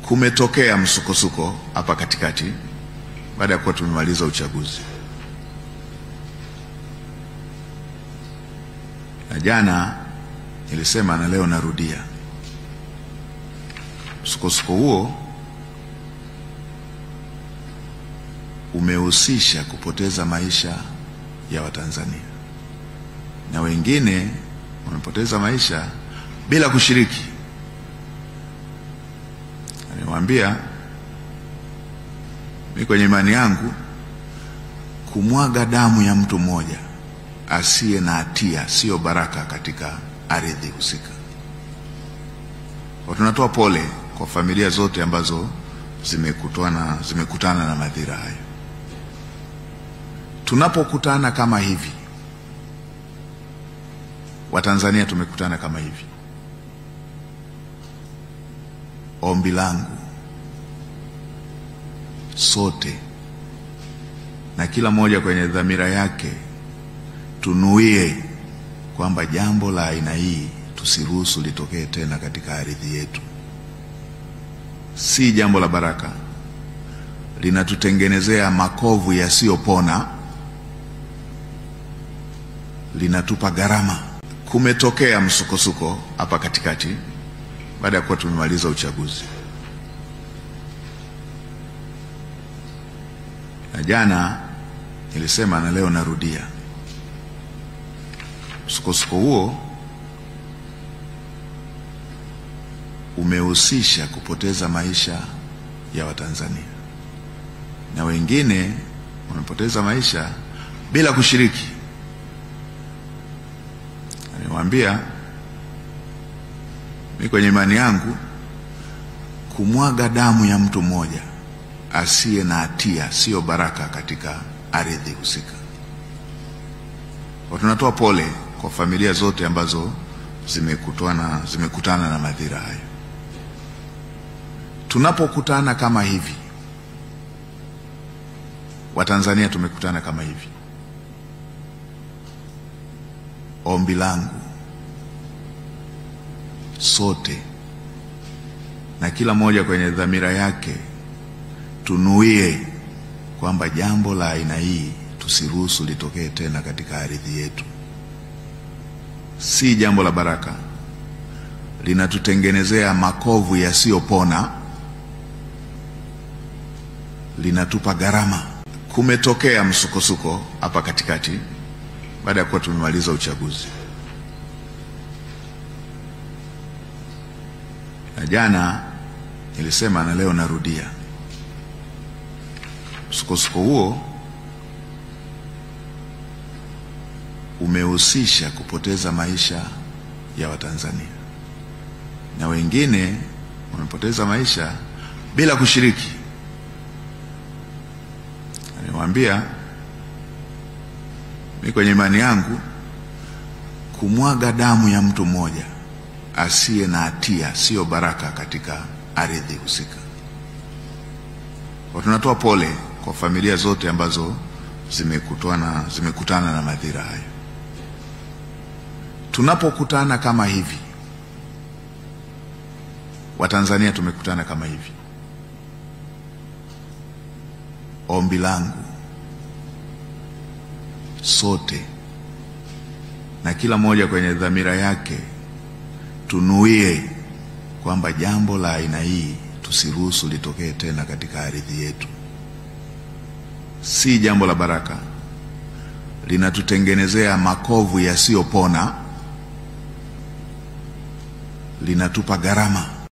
Kumetokea msukosuko hapa katikati baada ya kuwa tumemaliza uchaguzi, na jana nilisema na leo narudia, msukosuko huo umehusisha kupoteza maisha ya Watanzania, na wengine wamepoteza maisha bila kushiriki. Niwaambia mimi kwenye imani yangu, kumwaga damu ya mtu mmoja asiye na hatia sio baraka katika ardhi husika. Tunatoa pole kwa familia zote ambazo zimekutana na madhira haya. Tunapokutana kama hivi, Watanzania tumekutana kama hivi, ombi langu sote na kila mmoja kwenye dhamira yake, tunuie kwamba jambo la aina hii tusiruhusu litokee tena katika ardhi yetu. Si jambo la baraka, linatutengenezea makovu yasiyopona, linatupa gharama. Kumetokea msukosuko hapa katikati baada ya kuwa tumemaliza uchaguzi, na jana nilisema na leo narudia, msukosuko huo umehusisha kupoteza maisha ya Watanzania, na wengine wamepoteza maisha bila kushiriki. Niwaambia mimi kwenye imani yangu, kumwaga damu ya mtu mmoja asiye na hatia sio baraka katika ardhi husika. Tunatoa pole kwa familia zote ambazo zimekutana na madhira haya. Tunapokutana kama hivi, Watanzania tumekutana kama hivi, ombi langu sote na kila mmoja kwenye dhamira yake, tunuie kwamba jambo la aina hii tusiruhusu litokee tena katika ardhi yetu. Si jambo la baraka, linatutengenezea makovu yasiyopona, linatupa gharama. Kumetokea msukosuko hapa katikati baada ya kuwa tumemaliza uchaguzi, na jana nilisema na leo narudia, msukosuko huo umehusisha kupoteza maisha ya Watanzania, na wengine wamepoteza maisha bila kushiriki. Niwaambia mimi kwenye imani yangu, kumwaga damu ya mtu mmoja asiye na hatia sio baraka katika ardhi husika. Tunatoa pole kwa familia zote ambazo zimekutana na madhira haya. Tunapokutana kama hivi, Watanzania tumekutana kama hivi, ombi langu sote na kila mmoja kwenye dhamira yake, tunuie kwamba jambo la aina hii tusiruhusu litokee tena katika ardhi yetu. Si jambo la baraka, linatutengenezea makovu yasiyopona, linatupa gharama.